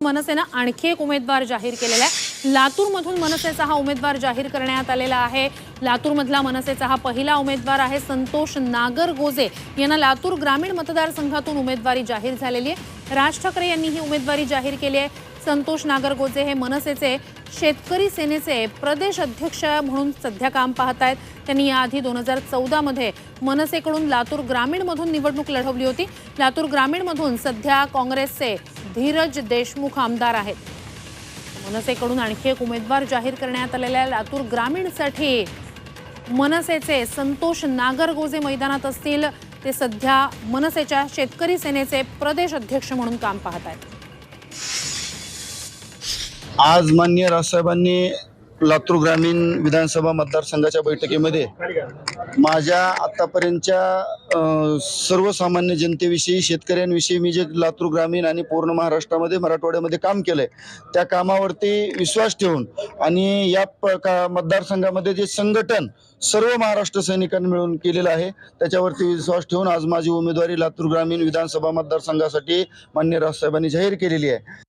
मनसेने आणखी एक उमेदवार जाहीर केलेला आहे। लातूरमधून मनसेचा हा उमेदवार जाहीर करण्यात आलेला आहे। लातूरमधला मनसेचा हा पहिला उमेदवार आहे। संतोष नागरगोजे यांना लातूर ग्रामीण मतदारसंघातून उमेदवारी जाहीर झालेली आहे। राज ठाकरे यांनी ही उमेदवारी जाहीर केली आहे। संतोष नागरगोजे हे मनसेचे शेतकरी सेनेचे प्रदेश अध्यक्ष म्हणून सध्या काम पाहत आहेत। त्यांनी याआधी 2014 मध्ये मनसेकडून लातूर ग्रामीणमधून निवडणूक लढवली होती। लातूर ग्रामीणमधून सध्या काँग्रेसचे धीरज देशमुख आमदार आहेत। मनसेकडून आणखी एक उमेदवार जाहीर करण्यात आलेला आहे। लातूर ग्रामीणसाठी मनसेचे संतोष नागरगोजे मैदानात असतील। ते सध्या मनसेच्या शेतकरी सेनेचे प्रदेश अध्यक्ष म्हणून काम पाहत आहेत। आज माननीय राजसाहेबांनी लातूर ग्रामीण विधानसभा मतदारसंघाच्या बैठकीमध्ये माझ्या आतापर्यंतच्या सर्वसामान्य जनतेविषयी, शेतकऱ्यांविषयी मी जे लातूर ग्रामीण आणि पूर्ण महाराष्ट्रामध्ये, मराठवाड्यामध्ये काम केलंय त्या कामावरती विश्वास ठेवून आणि या मतदारसंघामध्ये जे संघटन सर्व महाराष्ट्र सैनिकांनी मिळून केलेलं आहे त्याच्यावरती विश्वास ठेवून आज माझी उमेदवारी लातूर ग्रामीण विधानसभा मतदारसंघासाठी माननीय राजसाहेबांनी जाहीर केलेली आहे।